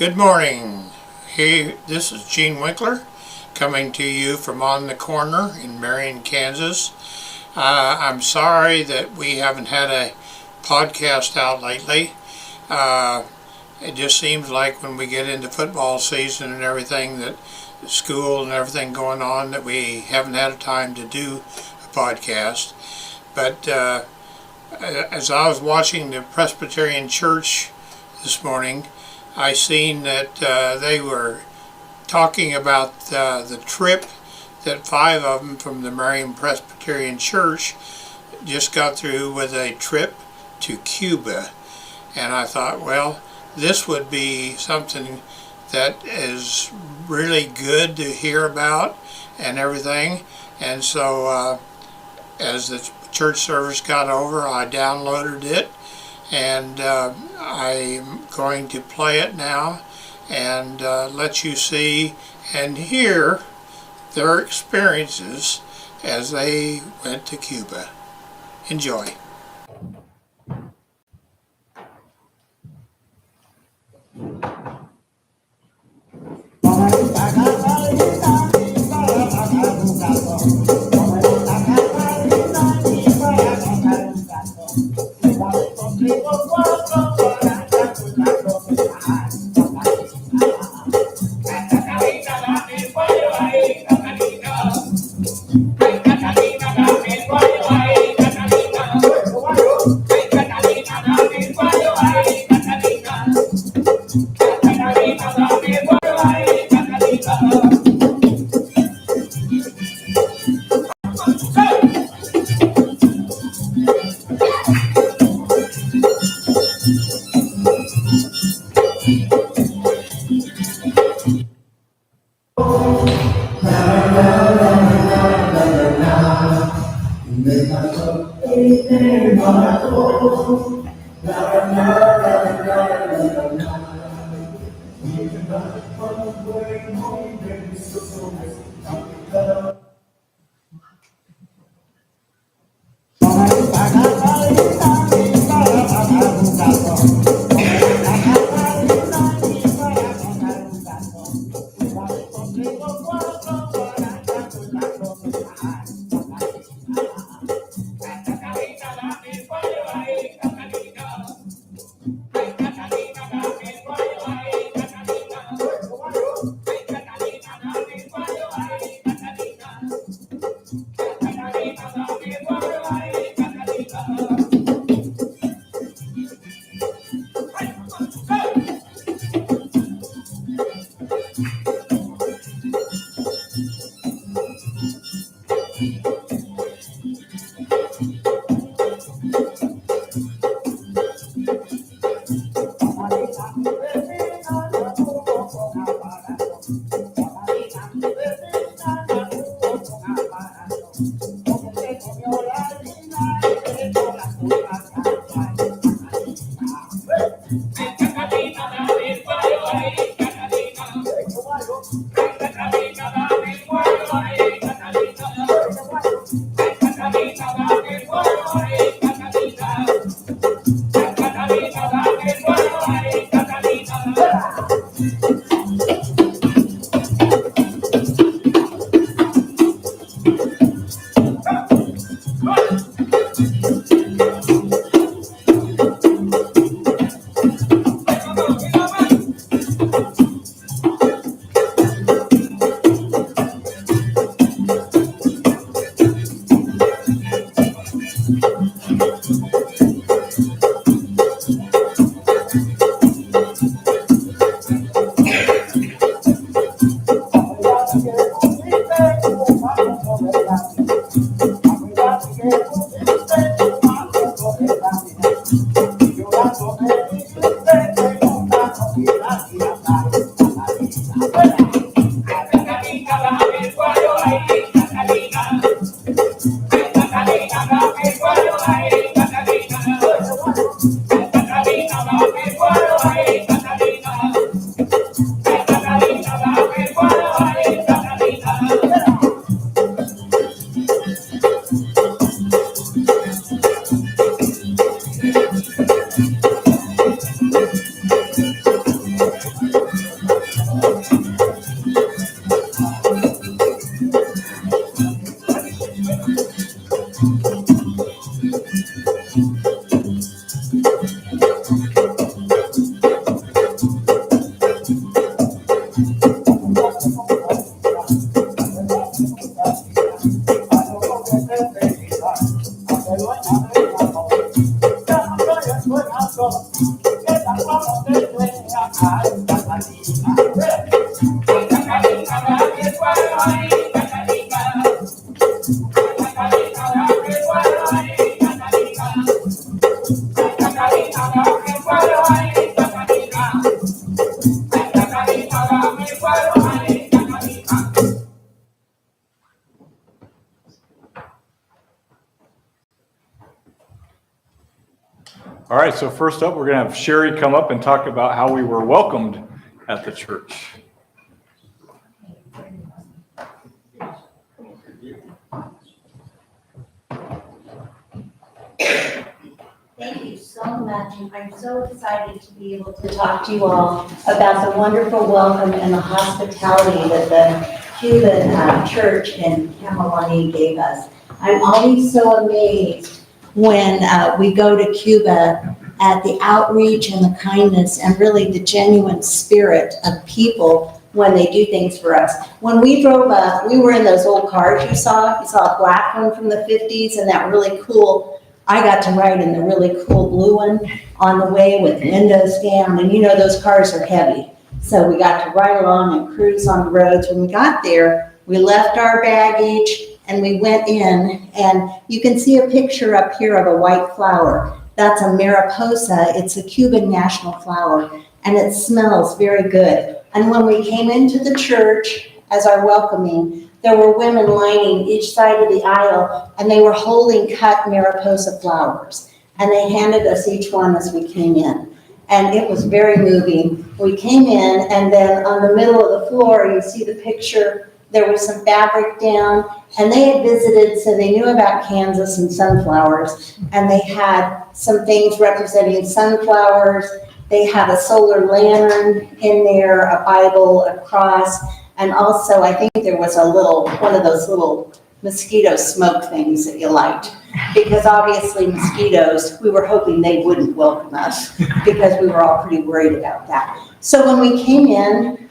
Good morning. Hey, this is Gene Winkler coming to you from On the Corner in Marion, Kansas. I'm sorry that we haven't had a podcast out lately. It just seems like when we get into football season and everything, that school and everything going on, that we haven't had time to do a podcast. But as I was watching the Presbyterian Church this morning, I seen that they were talking about the trip that 5 of them from the Marion Presbyterian Church just got through with, a trip to Cuba. And I thought, well, this would be something that is really good to hear about and everything. And so as the church service got over, I downloaded it, and I'm going to play it now and let you see and hear their experiences as they went to Cuba. Enjoy. All right, so first up, we're going to have Sherry come up and talk about how we were welcomed at the church. Thank you so much. I'm so excited to be able to talk to you all about the wonderful welcome and the hospitality that the Cuban church in Camelani gave us. I'm always so amazed when we go to Cuba at the outreach and the kindness and really the genuine spirit of people when they do things for us. When we drove up, we were in those old cars you saw. You saw a black one from the 50s and that really cool. I got to ride in the really cool blue one on the way with windows down. And you know, those cars are heavy. So we got to ride along and cruise on the roads. When we got there, we left our baggage and we went in, and you can see a picture up here of a white flower. That's a mariposa. It's a Cuban national flower, and it smells very good. And when we came into the church as our welcoming, there were women lining each side of the aisle, and they were holding cut mariposa flowers. And they handed us each one as we came in. And it was very moving. We came in, and then on the middle of the floor, you see the picture, there was some fabric down, and they had visited, so they knew about Kansas and sunflowers, and they had some things representing sunflowers. They had a solar lantern in there, a Bible, a cross, and also I think there was one of those little mosquito smoke things that you liked, because obviously mosquitoes, we were hoping they wouldn't welcome us because we were all pretty worried about that. So when we came in,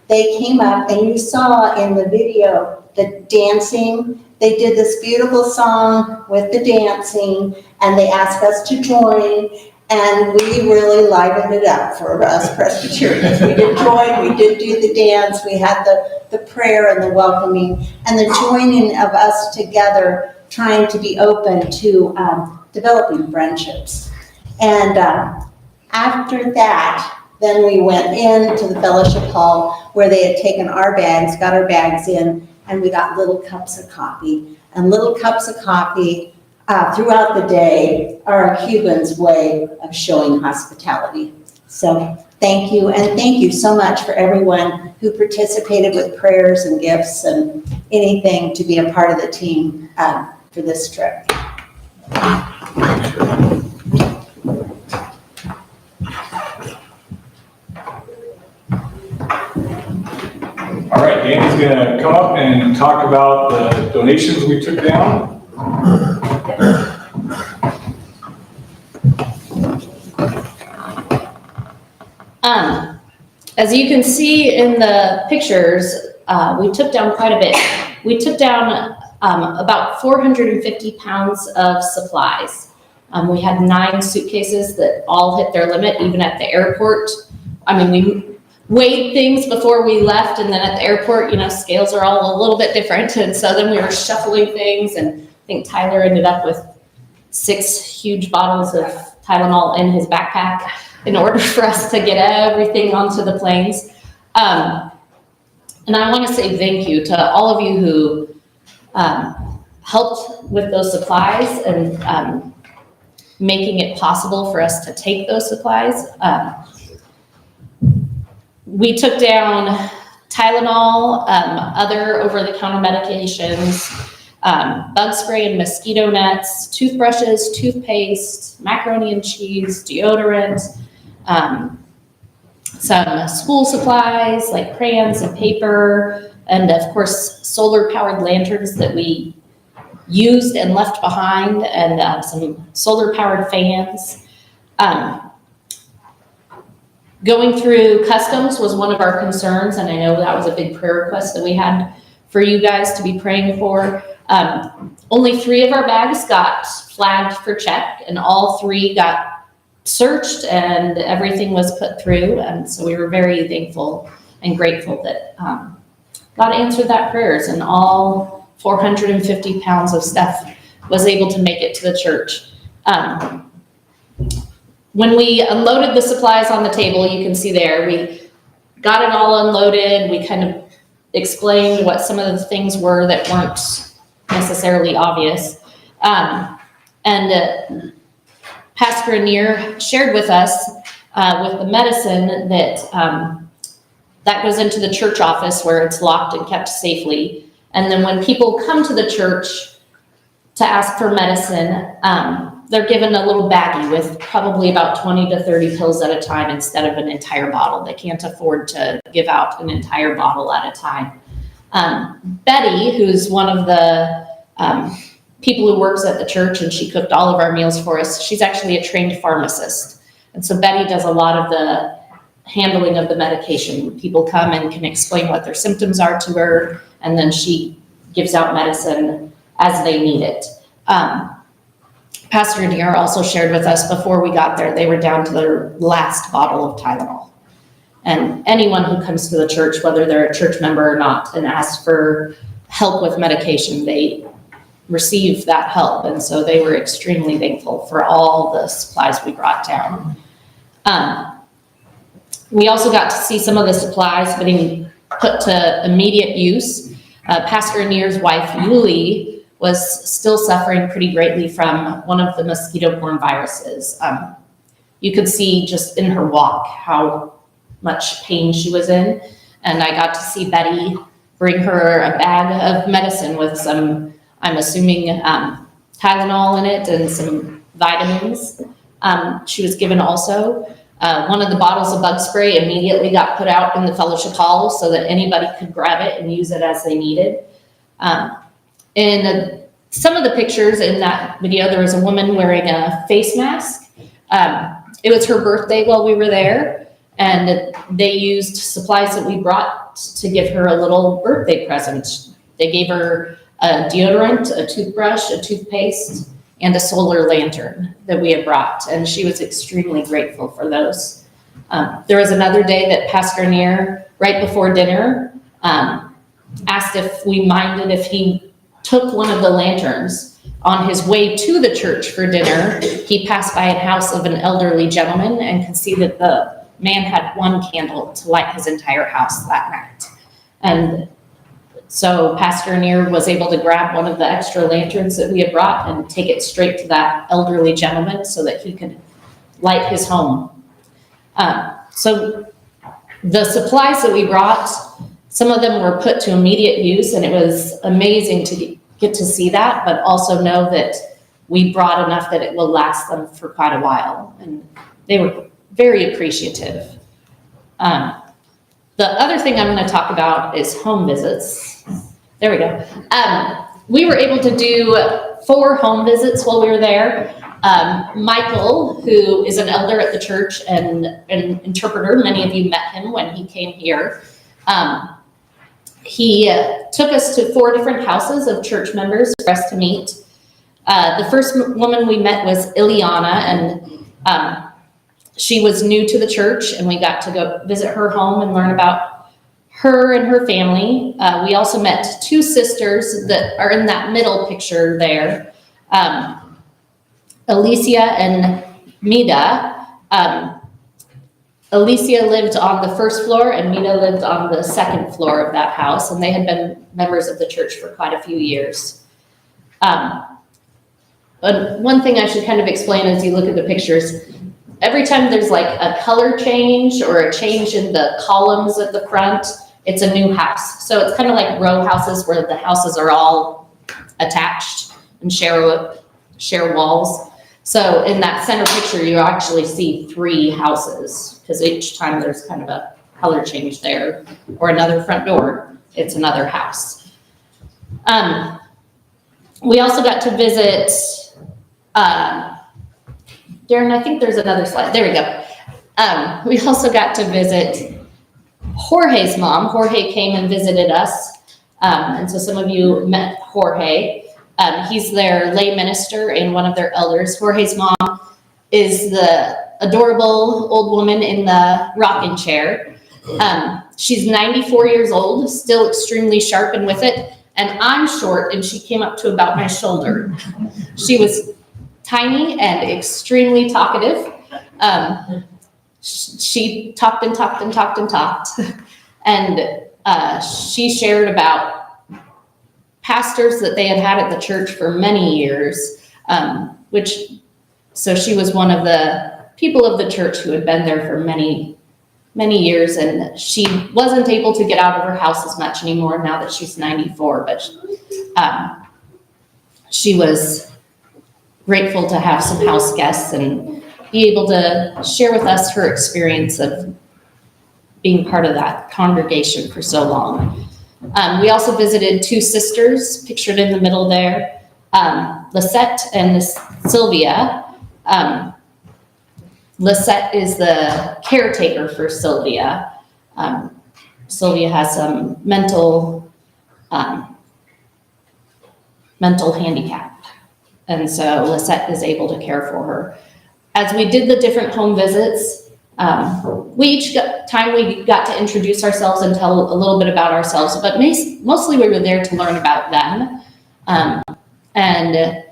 they came up, and you saw in the video the dancing. They did this beautiful song with the dancing, and they asked us to join, and we really livened it up for us Presbyterians. We did join, we did do the dance, we had the prayer and the welcoming, and the joining of us together, trying to be open to developing friendships. And after that, then we went into the fellowship hall where they had taken our bags, got our bags in, and we got little cups of coffee. And little cups of coffee throughout the day are a Cuban's way of showing hospitality. So thank you, and thank you so much for everyone who participated with prayers and gifts and anything to be a part of the team for this trip. All right, Danny's going to come up and talk about the donations we took down. As you can see in the pictures, we took down quite a bit. We took down about 450 pounds of supplies. We had 9 suitcases that all hit their limit, even at the airport. I mean, we weighed things before we left, and then at the airport, you know, scales are all a little bit different. And so then we were shuffling things, and I think Tyler ended up with 6 huge bottles of Tylenol in his backpack in order for us to get everything onto the planes. And I want to say thank you to all of you who helped with those supplies and making it possible for us to take those supplies. We took down Tylenol, other over-the-counter medications, bug spray and mosquito nets, toothbrushes, toothpaste, macaroni and cheese, deodorant, some school supplies like crayons and paper, and of course solar-powered lanterns that we used and left behind, and some solar-powered fans. Going through customs was one of our concerns, and I know that was a big prayer request that we had for you guys to be praying for. Only 3 of our bags got flagged for check, and all 3 got searched, and everything was put through. And so we were very thankful and grateful that God answered that prayers, and all 450 pounds of stuff was able to make it to the church. When we unloaded the supplies on the table, you can see there, we got it all unloaded. We kind of explained what some of the things were that weren't necessarily obvious. And Pastor Anir shared with us with the medicine that goes into the church office where it's locked and kept safely. And then when people come to the church to ask for medicine, they're given a little baggie with probably about 20 to 30 pills at a time instead of an entire bottle. They can't afford to give out an entire bottle at a time. Betty, who's one of the people who works at the church, and she cooked all of our meals for us, she's actually a trained pharmacist. And so Betty does a lot of the handling of the medication. People come and can explain what their symptoms are to her, and then she gives out medicine as they need it. Pastor Anir also shared with us before we got there, they were down to their last bottle of Tylenol. And anyone who comes to the church, whether they're a church member or not, and asks for help with medication, they receive that help. And so they were extremely thankful for all the supplies we brought down. We also got to see some of the supplies being put to immediate use. Pastor Anir's wife, Yuli, was still suffering pretty greatly from one of the mosquito-borne viruses. You could see just in her walk how much pain she was in. And I got to see Betty bring her a bag of medicine with some, I'm assuming, Tylenol in it and some vitamins. She was given also. One of the bottles of bug spray immediately got put out in the fellowship hall so that anybody could grab it and use it as they needed. In some of the pictures in that video, there was a woman wearing a face mask. It was her birthday while we were there, and they used supplies that we brought to give her a little birthday present. They gave her a deodorant, a toothbrush, a toothpaste, and a solar lantern that we had brought, and she was extremely grateful for those. There was another day that Pastor Anir, right before dinner, asked if we minded if he took one of the lanterns. On his way to the church for dinner, he passed by a house of an elderly gentleman and could see that the man had one candle to light his entire house that night. And so Pastor Anir was able to grab one of the extra lanterns that we had brought and take it straight to that elderly gentleman so that he could light his home. So the supplies that we brought, some of them were put to immediate use, and it was amazing to get to see that, but also know that we brought enough that it will last them for quite a while. And they were very appreciative. The other thing I'm going to talk about is home visits. There we go. We were able to do 4 home visits while we were there. Michael, who is an elder at the church and an interpreter, many of you met him when he came here. He took us to 4 different houses of church members for us to meet. The first woman we met was Ileana, and she was new to the church, and we got to go visit her home and learn about her and her family. We also met 2 sisters that are in that middle picture there, Alicia and Mida. Alicia lived on the first floor and Mina lived on the second floor of that house, and they had been members of the church for quite a few years. But one thing I should kind of explain as you look at the pictures, every time there's like a color change or a change in the columns at the front, it's a new house. So it's kind of like row houses where the houses are all attached and share walls. So in that center picture, you actually see 3 houses, because each time there's kind of a color change there or another front door, it's another house. We also got to visit, Darren, I think there's another slide. There we go. We also got to visit Jorge's mom. Jorge came and visited us. And so some of you met Jorge. He's their lay minister and one of their elders. Jorge's mom is the adorable old woman in the rocking chair. She's 94 years old, still extremely sharp and with it. And I'm short, and she came up to about my shoulder. She was tiny and extremely talkative. She talked and talked and talked and talked. And she shared about pastors that they had had at the church for many years, so she was one of the people of the church who had been there for many years, and she wasn't able to get out of her house as much anymore now that she's 94, but she was grateful to have some house guests and be able to share with us her experience of being part of that congregation for so long. We also visited two sisters pictured in the middle there, Lisette and Sylvia. Lisette is the caretaker for Sylvia. Sylvia has some mental handicap, and so Lisette is able to care for her. As we did the different home visits, we got to introduce ourselves and tell a little bit about ourselves, but mostly we were there to learn about them and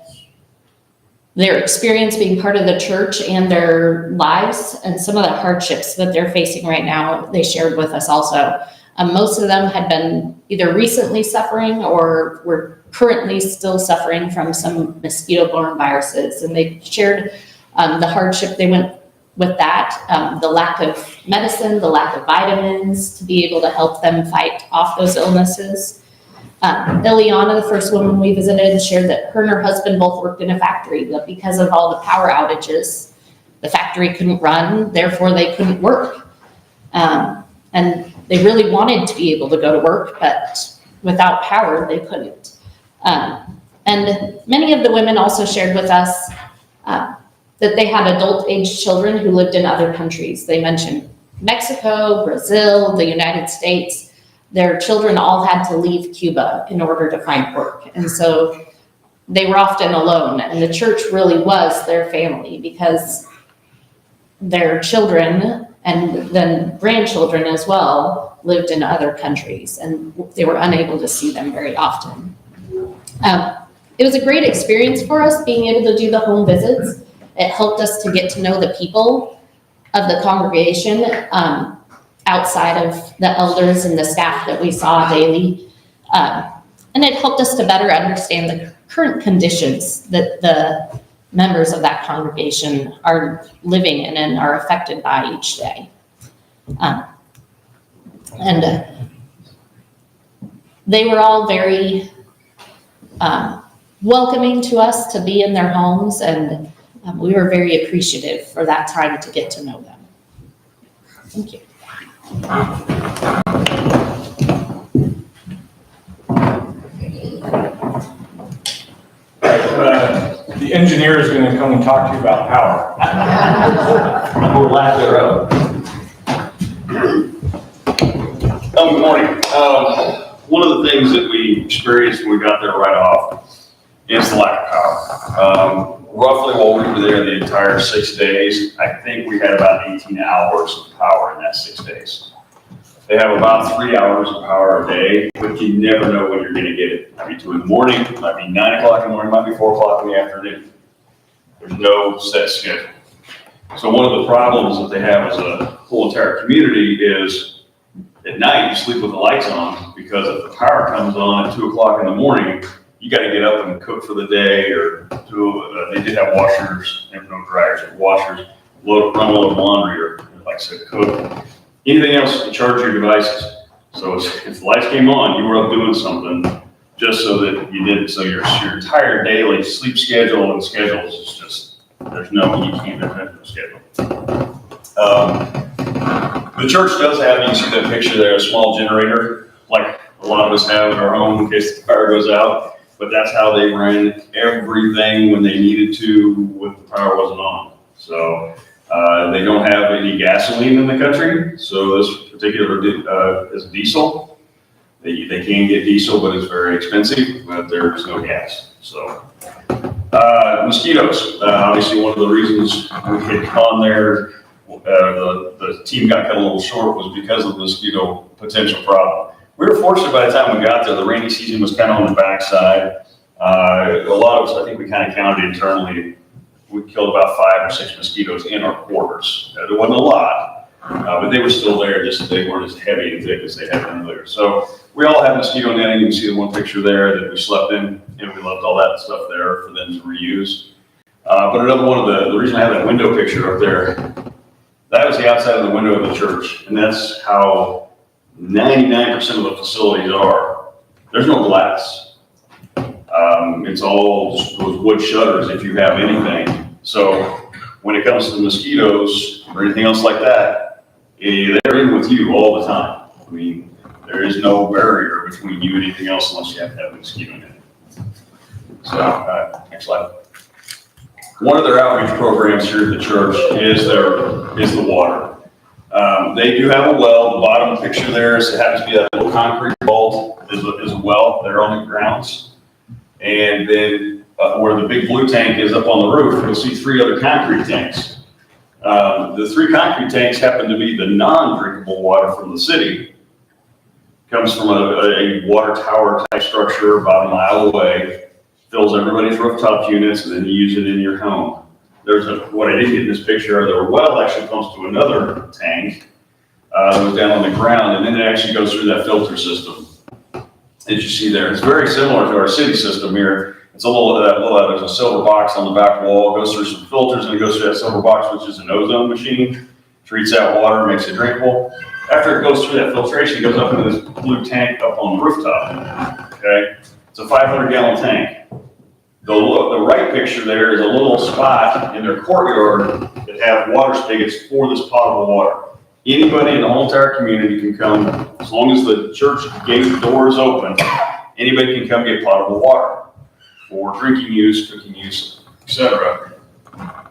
their experience being part of the church and their lives and some of the hardships that they're facing right now. They shared with us also. Most of them had been either recently suffering or were currently still suffering from some mosquito-borne viruses, and they shared the hardship they went with that, the lack of medicine, the lack of vitamins to be able to help them fight off those illnesses. Ileana, the first woman we visited, shared that her and her husband both worked in a factory, but because of all the power outages, the factory couldn't run, therefore they couldn't work. And they really wanted to be able to go to work, but without power, they couldn't. And many of the women also shared with us that they had adult-age children who lived in other countries. They mentioned Mexico, Brazil, the United States. Their children all had to leave Cuba in order to find work. And so they were often alone. And the church really was their family because their children and then grandchildren as well lived in other countries, and they were unable to see them very often. It was a great experience for us being able to do the home visits. It helped us to get to know the people of the congregation outside of the elders and the staff that we saw daily. And it helped us to better understand the current conditions that the members of that congregation are living in and are affected by each day. And they were all very welcoming to us to be in their homes, and we were very appreciative for that time to get to know them. Thank you. The engineer is going to come and talk to you about power. Or lack thereof. Good morning. One of the things that we experienced when we got there right off is the lack of power. Roughly while we were there the entire 6 days, I think we had about 18 hours of power in that 6 days. They have about 3 hours of power a day, but you never know when you're going to get it. It might be 2 in the morning, it might be 9 o'clock in the morning, it might be 4 o'clock in the afternoon. There's no set schedule. So one of the problems that they have as a whole entire community is at night you sleep with the lights on, because if the power comes on at 2 o'clock in the morning, you got to get up and cook for the day, or they did have washers, and no dryers, but washers, run a load of laundry, or like I said, cook. Anything else to charge your devices. So if the lights came on, you were up doing something just so that you did. So your entire daily sleep schedule and schedules is just, there's no schedule. The church does have, you can see that picture there, a small generator, like a lot of us have in our home in case the power goes out. but that's how they ran everything when they needed to when the power wasn't on. So they don't have any gasoline in the country, so this particular is diesel. They can get diesel, but it's very expensive, but there's no gas. So mosquitoes, obviously one of the reasons we had gone there, the team got cut a little short was because of the mosquito potential problem. We were fortunate by the time we got there, the rainy season was kind of on the backside. A lot of us, I think we kind of counted internally, we killed about 5 or 6 mosquitoes in our quarters. There wasn't a lot, but they were still there, just they weren't as heavy and thick as they had been earlier. So we all have mosquito netting. You can see the one picture there that we slept in, and we left all that stuff there for them to reuse. But another one of the reason I have that window picture up there, that was the outside of the window of the church, and that's how 99% of the facilities are. There's no glass. It's all just those wood shutters if you have anything. So when it comes to mosquitoes or anything else like that, they're in with you all the time. I mean, there is no barrier between you and anything else unless you have to have a mosquito net. So, next slide. One of their outreach programs here at the church is the water. They do have a well. The bottom picture there is it happens to be that little concrete vault is a well there on the grounds. And then where the big blue tank is up on the roof, you'll see 3 other concrete tanks. The 3 concrete tanks happen to be the non-drinkable water from the city. Comes from a water tower type structure about a mile away, fills everybody's rooftop units, and then you use it in your home. What I didn't get in this picture, the well actually comes to another tank that was down on the ground, and then it actually goes through that filter system that you see there. It's very similar to our city system here. It's there's a silver box on the back wall, goes through some filters, and it goes through that silver box, which is an ozone machine, treats that water, makes it drinkable. After it goes through that filtration, it goes up into this blue tank up on the rooftop, okay? It's a 500-gallon tank. The right picture there is a little spot in their courtyard that have water spigots for this potable water. Anybody in the whole entire community can come, as long as the church gate door is open, anybody can come get potable water for drinking use, cooking use, etc.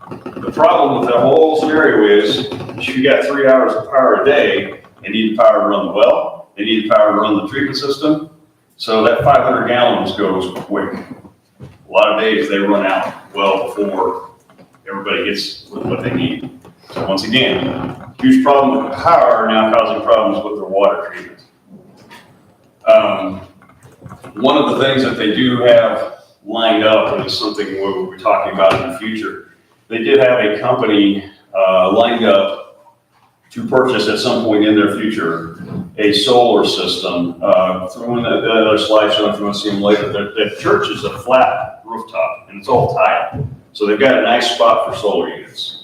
The problem with that whole scenario is you got 3 hours of power a day. They need the power to run the well. They need the power to run the treatment system. So that 500 gallons goes quick. A lot of days they run out well before everybody gets what they need. So once again, huge problem with the power now causing problems with their water treatment. One of the things that they do have lined up, and it's something we'll be talking about in the future, they did have a company lined up to purchase at some point in their future a solar system. Throw in the other slide show if you want to see them later. The church is a flat rooftop and it's all tile. So they've got a nice spot for solar units.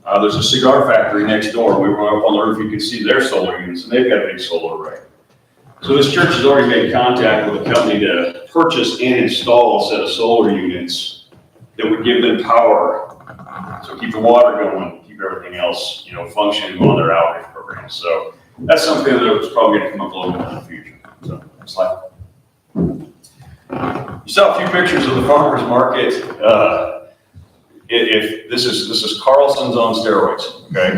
There's a cigar factory next door. We were up on the roof, you can see their solar units, and they've got a big solar array. So this church has already made contact with a company to purchase and install a set of solar units that would give them power. So keep the water going, keep everything else, functioning on their outreach program. So that's something that's probably going to come up a little bit in the future. So next slide. You saw a few pictures of the farmers market. If this is Carlson's on steroids, okay?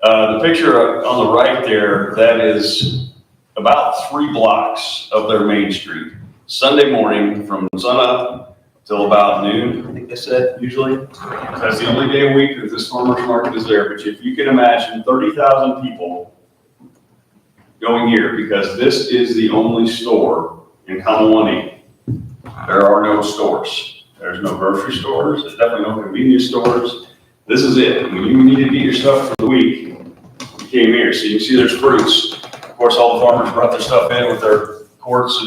The picture on the right there, that is about 3 blocks of their main street. Sunday morning from sunup till about noon, I think they said, usually. That's the only day a week that this farmer's market is there. But if you can imagine 30,000 people going here, because this is the only store in Kamawani. There are no stores. There's no grocery stores. There's definitely no convenience stores. This is it. When you needed to eat your stuff for the week, you came here. So you can see there's fruits. Of course, all the farmers brought their stuff in with their carts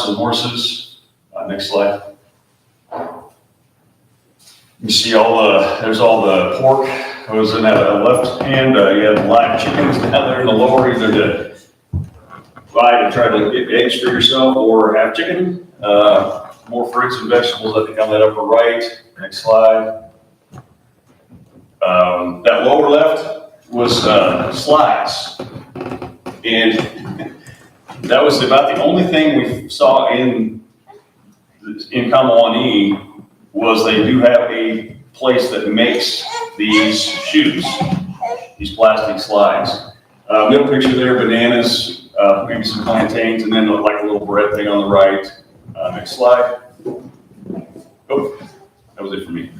and horses. Next slide. You see there's all the pork. It was in that left hand. You have live chickens down there in the lower, either to buy to try to get eggs for yourself or have chicken. More fruits and vegetables, I think, on that upper right. Next slide. That lower left was slides. And that was about the only thing we saw in Kamawani was they do have a place that makes these shoes, these plastic slides. Middle picture there, bananas, maybe some plantains, and then like a little bread thing on the right. Next slide. Oh, that was it for me.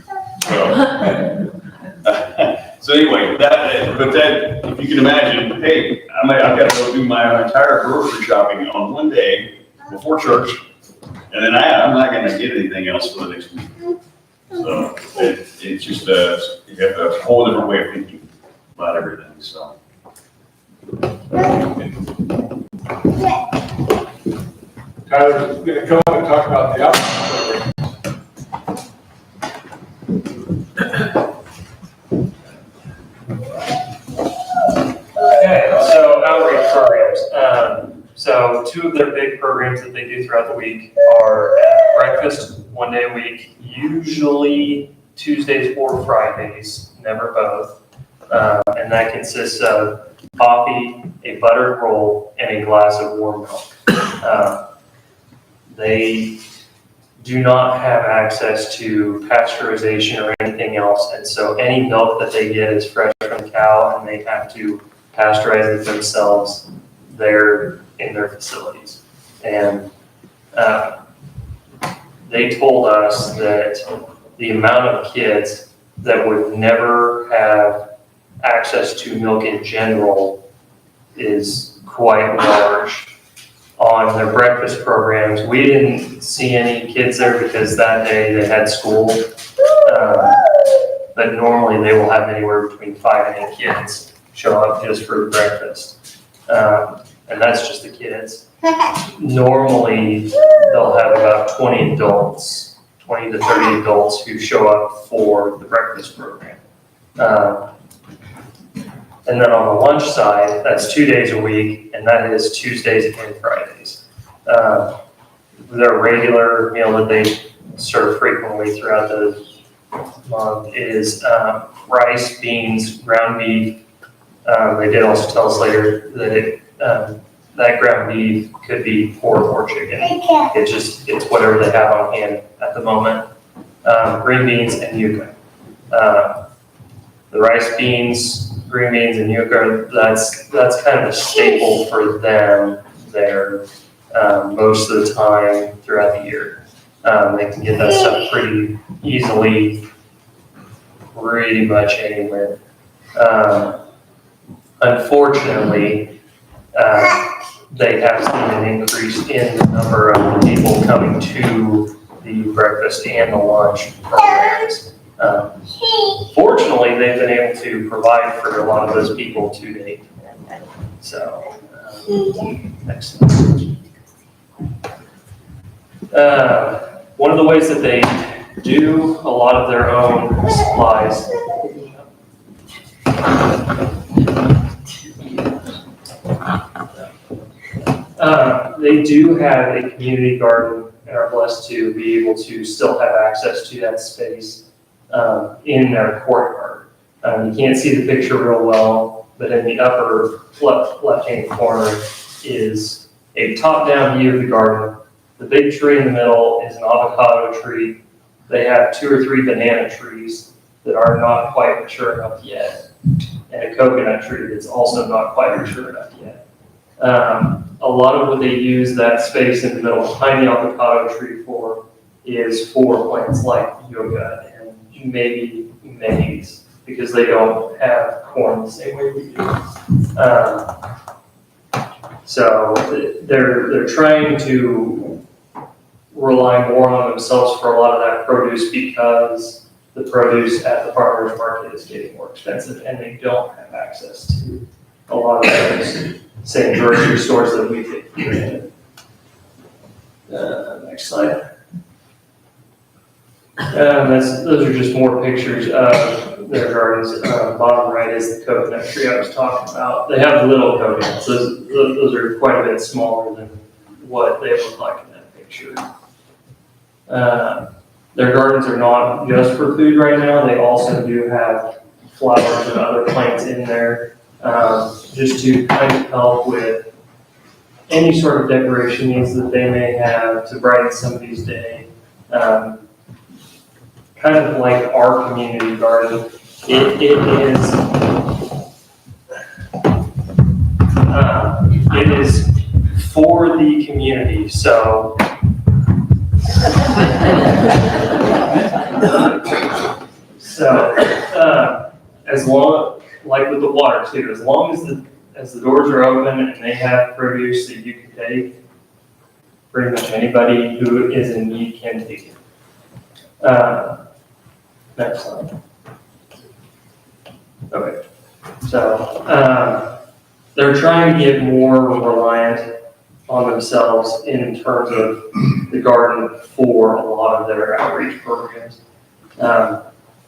So anyway, if you can imagine, hey, I've got to go do my entire grocery shopping on one day before church, and then I'm not going to get anything else for the next week. So it's just you have a whole different way of thinking about everything. So. Tyler's going to come up and talk about the outreach Okay, so outreach programs. So two of their big programs that they do throughout the week are breakfast 1 day a week, usually Tuesdays or Fridays, never both. And that consists of coffee, a buttered roll, and a glass of warm milk. They do not have access to pasteurization or anything else, and so any milk that they get is fresh from cow, and they have to pasteurize it themselves there in their facilities. And they told us that the amount of kids that would never have access to milk in general is quite large. On their breakfast programs, we didn't see any kids there because that day they had school, but normally they will have anywhere between 5 and 8 kids show up just for breakfast, and that's just the kids. Normally they'll have about 20 adults, 20 to 30 adults who show up for the breakfast program. And then on the lunch side, that's 2 days a week, and that is Tuesdays and Fridays. Their regular meal that they serve frequently throughout the month is rice, beans, ground beef. They did also tell us later that that ground beef could be pork or chicken. It's whatever they have on hand at the moment. Green beans and yuca. The rice, beans, green beans, and yuca, that's kind of a staple for them there most of the time throughout the year. They can get that stuff pretty easily, pretty much anywhere. Unfortunately, they have seen an increase in the number of people coming to the breakfast and the lunch programs. Fortunately, they've been able to provide for a lot of those people to date. So, next slide. One of the ways that they do a lot of their own supplies they do have a community garden and are blessed to be able to still have access to that space in their courtyard. You can't see the picture real well, but in the upper left-hand corner is a top-down view of the garden. The big tree in the middle is an avocado tree. They have 2 or 3 banana trees that are not quite mature enough yet, and a coconut tree that's also not quite mature enough yet. A lot of what they use that space in the middle behind the avocado tree for is for plants like yucca and maybe maize, because they don't have corn the same way we do. So they're trying to rely more on themselves for a lot of that produce because the produce at the farmer's market is getting more expensive and they don't have access to a lot of those same grocery stores that we take for granted. Next slide. Those are just more pictures of their gardens. Bottom right is the coconut tree I was talking about. They have little coconuts. Those are quite a bit smaller than what they look like in that picture. Their gardens are not just for food right now. They also do have flowers and other plants in there just to kind of help with any sort of decoration needs that they may have to brighten somebody's day. Kind of like our community garden. It is for the community, so. As long, like with the water too, as long as the doors are open and they have produce that you can take, pretty much anybody who is in need can take it. Next slide. Okay, so they're trying to get more reliant on themselves in terms of the garden for a lot of their outreach programs.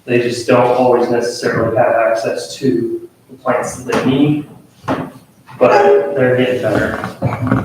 They just don't always necessarily have access to the plants that they need, but they're getting better.